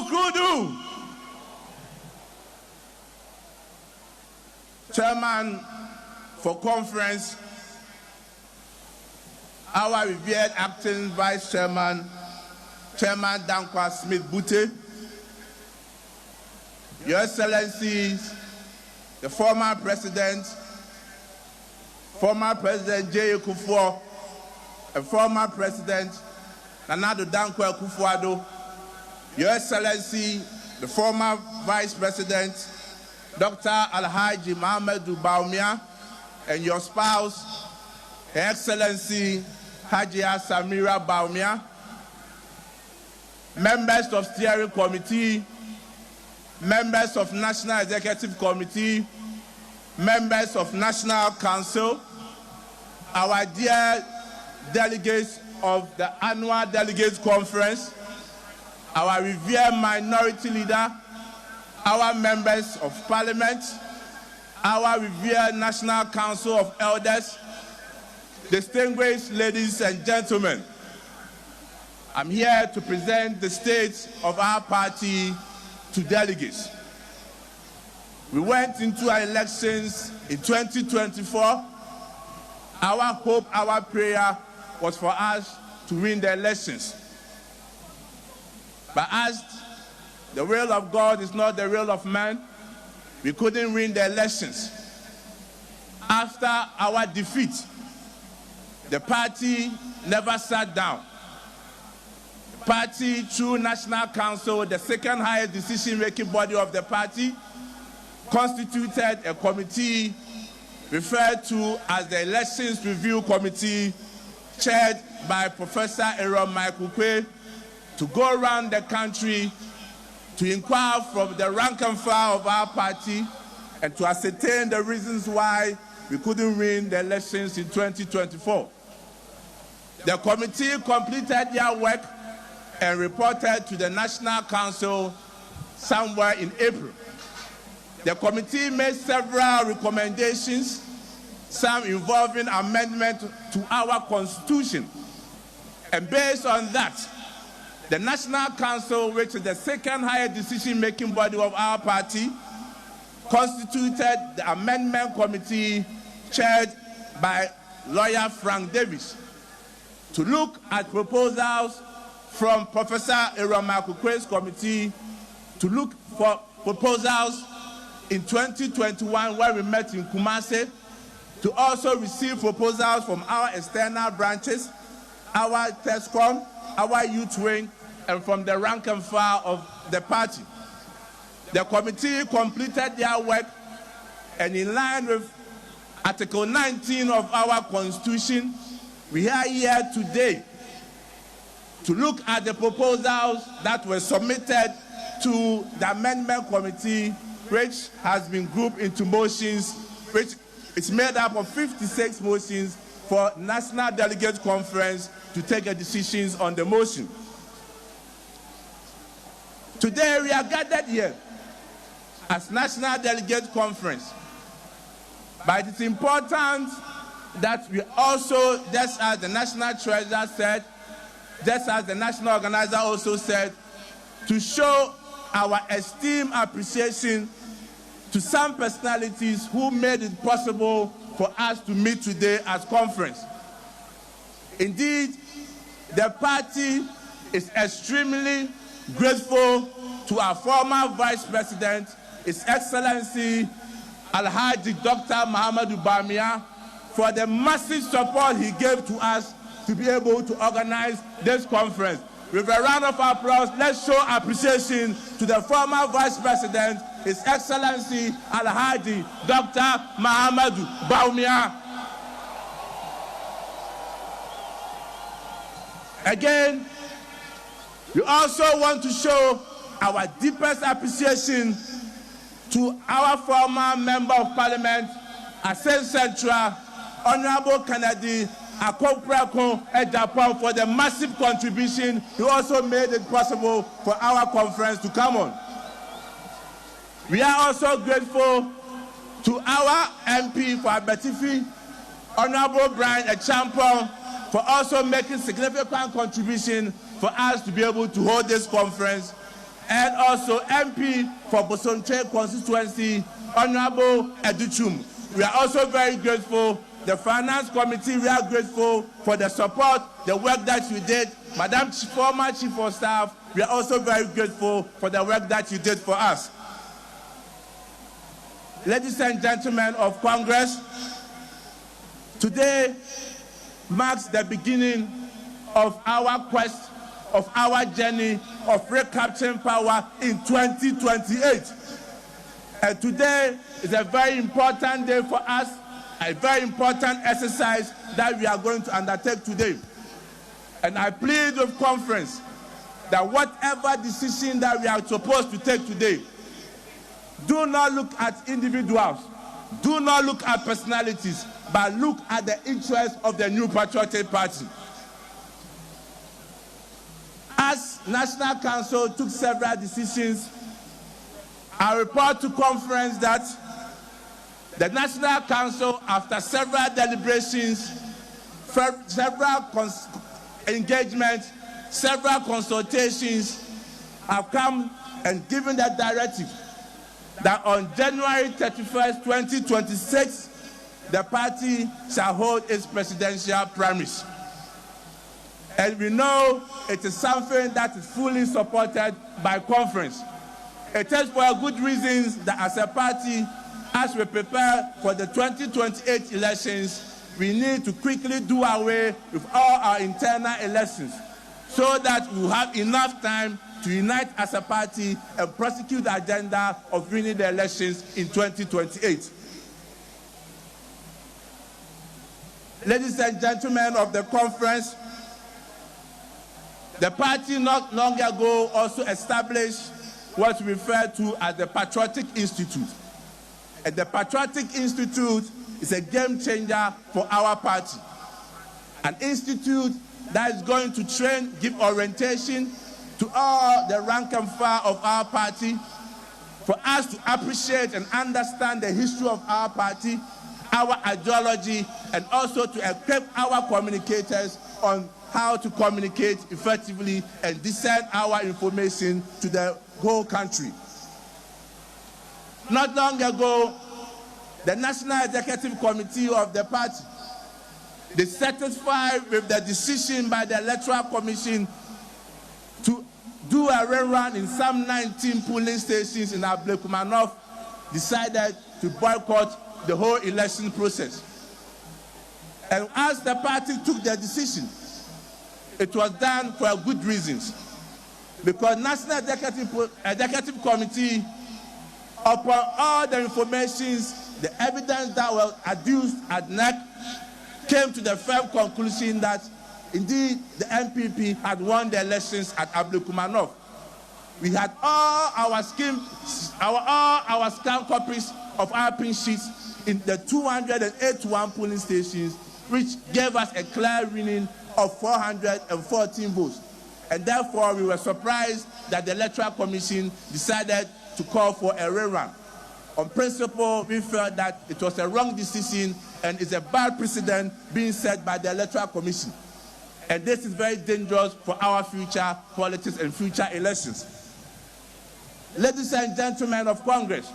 Kudu. Chairman for conference, our revered acting vice chairman, Chairman Dankwa Smith Bute, Your Excellencies, the former President J. Kufuor, and former President Nana Addo Dankwa Akufo-Addo, Your Excellency, the former Vice President Dr. Alhaji Mohamedou Bawumia, and your spouse, Her Excellency Hajia Samira Bawumia, members of steering committee, members of National Executive Committee, members of National Council, our dear delegates of the annual Delegates Conference, our revered minority leader, our members of Parliament, our revered National Council of Elders, distinguished ladies and gentlemen, I'm here to present the state of our party to delegates. We went into our elections in 2024. Our hope, our prayer was for us to win the elections. But as the will of God is not the will of man, we couldn't win the elections. After our defeat, the party never sat down. The party, through National Council, the second highest decision-making body of the party, constituted a committee referred to as the Elections Review Committee, chaired by Professor Aaron Michael Quay, to go around the country to inquire from the rank and file of our party and to ascertain the reasons why we couldn't win the elections in 2024. The committee completed their work and reported to the National Council somewhere in April. The committee made several recommendations, some involving amendment to our constitution. And based on that, the National Council, which is the second highest decision-making body of our party, constituted the Amendment Committee chaired by lawyer Frank Davis to look at proposals from Professor Aaron Michael Quay's committee, to look for proposals in 2021 when we met in Kumasi, to also receive proposals from our external branches, our TESCOM, our youth wing, and from the rank and file of the party. The committee completed their work, and in line with Article 19 of our Constitution, we are here today to look at the proposals that were submitted to the Amendment Committee, which has been grouped into motions, which is made up of 56 motions for National Delegates Conference to take the decisions on the motion. Today we are gathered here as National Delegates Conference, but it's important that we also, just as the National Treasurer said, just as the National Organizer also said, to show our esteem, appreciation to some personalities who made it possible for us to meet today as conference. Indeed, the party is extremely grateful to our former Vice President, His Excellency Alhaji Dr. Mohamedou Bawumia, for the massive support he gave to us to be able to organize this conference. With a round of applause, let's show appreciation to the former Vice President, His Excellency Alhaji Dr. Mohamedou Bawumia. Again, we also want to show our deepest appreciation to our former Member of Parliament, Assempa Central, Honorable Kennedy Akoprakon Ejapon, for the massive contribution he also made it possible for our conference to come on. We are also grateful to our MP for Abetifi, Honorable Brian Echampon, for also making significant contribution for us to be able to hold this conference, and also MP for Bosonche constituency, Honorable Educhum. We are also very grateful. The Finance Committee, we are grateful for the support, the work that you did. Madam former Chief of Staff, we are also very grateful for the work that you did for us. Ladies and gentlemen of Congress, today marks the beginning of our quest, of our journey of recapturing power in 2028. And today is a very important day for us, a very important exercise that we are going to undertake today. And I plead with conference that whatever decision that we are supposed to take today, do not look at individuals, do not look at personalities, but look at the interests of the New Patriotic Party. As National Council took several decisions, I report to conference that the National Council, after several deliberations, several engagements, several consultations, have come and given that directive that on January 31st, 2026, the party shall hold its presidential primaries. And we know it is something that is fully supported by conference. It is for good reasons that as a party, as we prepare for the 2028 elections, we need to quickly do away with all our internal elections so that we will have enough time to unite as a party and prosecute the agenda of winning the elections in 2028. Ladies and gentlemen of the conference, the party not long ago also established what we refer to as the Patriotic Institute. And the Patriotic Institute is a game changer for our party. An institute that is going to train, give orientation to all the rank and file of our party, for us to appreciate and understand the history of our party, our ideology, and also to equip our communicators on how to communicate effectively and discern our information to the whole country. Not long ago, the National Executive Committee of the party, they satisfied with the decision by the Electoral Commission to do a rerun in some 19 polling stations in Ablekuma North, decided to boycott the whole election process. And as the party took their decision, it was done for good reasons. Because National Executive Committee, upon all the informations, the evidence that was adduced at NEC, came to the firm conclusion that indeed the NPP had won the elections at Ablekuma North. We had all our scanned copies of our pin sheets in the 281 polling stations, which gave us a clear winning of 414 votes. And therefore, we were surprised that the Electoral Commission decided to call for a rerun. On principle, we felt that it was a wrong decision and is a bad precedent being set by the Electoral Commission. And this is very dangerous for our future politics and future elections. Ladies and gentlemen of Congress,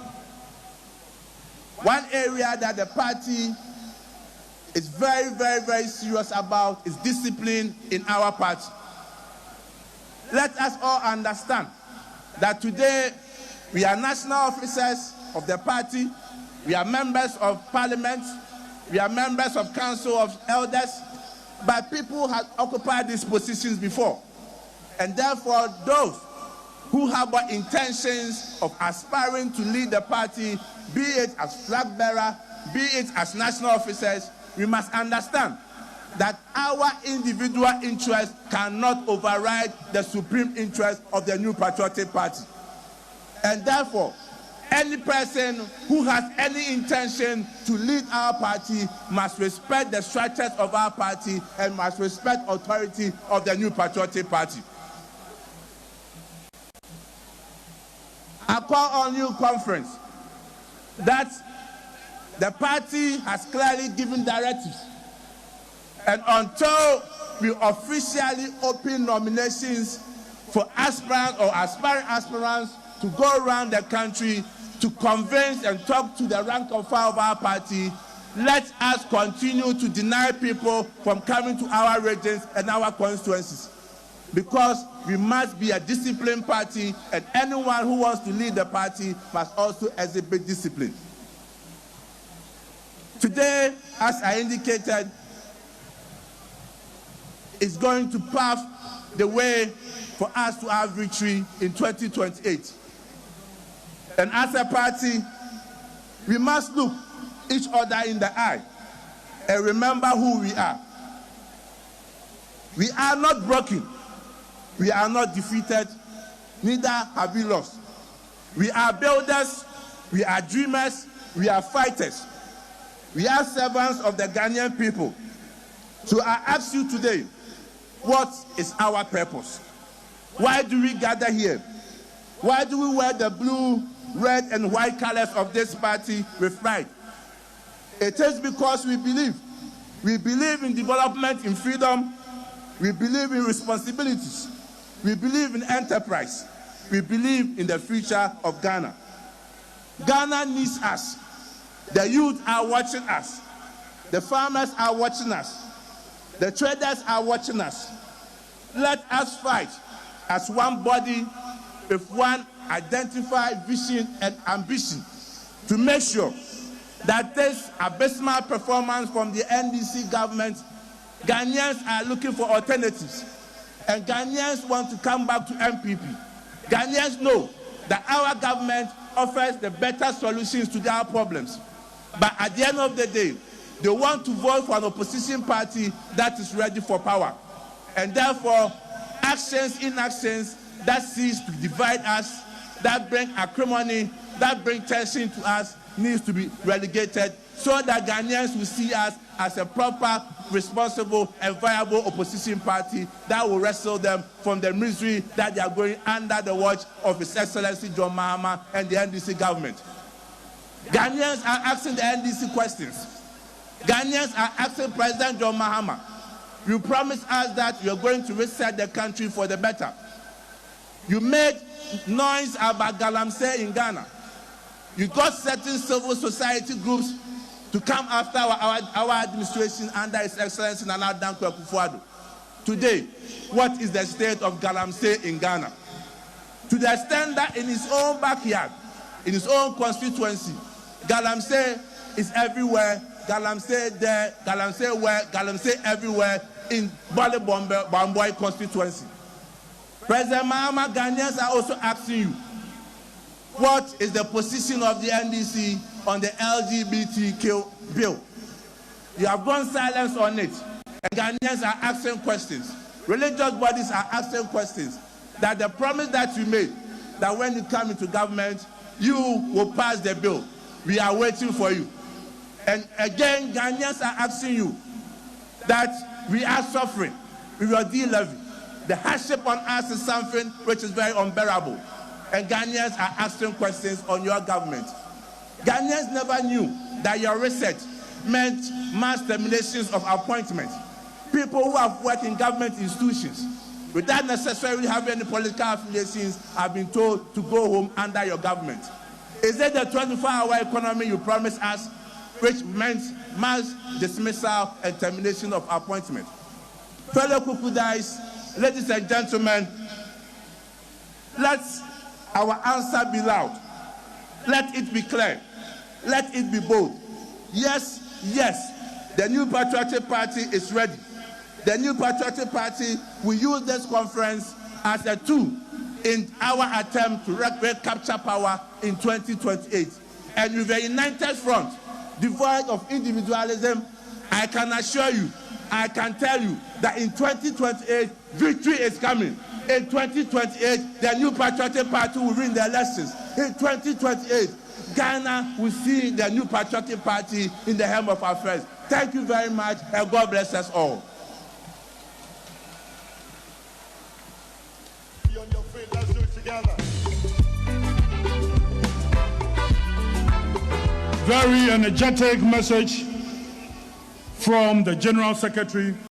one area that the party is very, very, very serious about is discipline in our party. Let us all understand that today we are national officers of the party, we are members of parliament, we are members of council of elders, but people have occupied these positions before. And therefore, those who have intentions of aspiring to lead the party, be it as flag bearer, be it as national officers, we must understand that our individual interests cannot override the supreme interest of the New Patriotic Party. And therefore, any person who has any intention to lead our party must respect the structures of our party and must respect authority of the New Patriotic Party. I call on you, conference, that the party has clearly given directives And until we officially open nominations for aspirants or aspiring aspirants to go around the country to convince and talk to the rank and file of our party, let us continue to deny people from coming to our regions and our constituencies. Because we must be a disciplined party, and anyone who wants to lead the party must also exhibit discipline. Today, as I indicated, is going to pave the way for us to have victory in 2028. And as a party, we must look each other in the eye and remember who we are. We are not broken. We are not defeated. Neither have we lost. We are builders. We are dreamers. We are fighters. We are servants of the Ghanaian people. So I ask you today, what is our purpose? Why do we gather here? Why do we wear the blue, red, and white colors of this party with pride? It is because we believe. We believe in development, in freedom. We believe in responsibilities. We believe in enterprise. We believe in the future of Ghana. Ghana needs us. The youth are watching us. The farmers are watching us. The traders are watching us. Let us fight as one body with one identified vision and ambition to make sure that this abysmal performance from the NDC government, Ghanaians are looking for alternatives. And Ghanaians want to come back to NPP. Ghanaians know that our government offers the better solutions to their problems. But at the end of the day, they want to vote for an opposition party that is ready for power. And therefore, inactions that cease to divide us, that bring acrimony, that bring tension to us, needs to be relegated so that Ghanaians will see us as a proper, responsible, and viable opposition party that will wrestle them from the misery that they are going under the watch of His Excellency John Mahama and the NDC government. Ghanaians are asking the NDC questions. Ghanaians are asking President John Mahama, you promised us that you are going to reset the country for the better. You made noise about Galamsey in Ghana. You got certain civil society groups to come after our administration under His Excellency Nana Dankwa Akufo-Addo. Today, what is the state of Galamsey in Ghana? To the extent that in his own backyard, in his own constituency, Galamsey is everywhere. Galamsey there, Galamsey where, Galamsey everywhere in Bale Bamboy constituency. President Mahama, Ghanaians are also asking you, what is the position of the NDC on the LGBTQ bill? You have gone silent on it, and Ghanaians are asking questions. Religious bodies are asking questions. That the promise that you made, that when you come into government, you will pass the bill. We are waiting for you. And again, Ghanaians are asking you that we are suffering with your D-levy. The hardship on us is something which is very unbearable. And Ghanaians are asking questions on your government. Ghanaians never knew that your research meant mass terminations of appointments. People who have worked in government institutions without necessarily having any political affiliations have been told to go home under your government. Is it the 24-hour economy you promised us, which meant mass dismissal and termination of appointment? Fellow Kukudais, ladies and gentlemen, let our answer be loud. Let it be clear. Let it be bold. Yes, yes, the new Patriotic Party is ready. The new Patriotic Party will use this conference as a tool in our attempt to recapture power in 2028. And with a united front, devoid of individualism, I can assure you, I can tell you that in 2028, victory is coming. In 2028, the new Patriotic Party will win the elections. In 2028, Ghana will see the new Patriotic Party in the helm of affairs. Thank you very much, and God bless us all. Be on your feet, let's do it together. Very energetic message from the General Secretary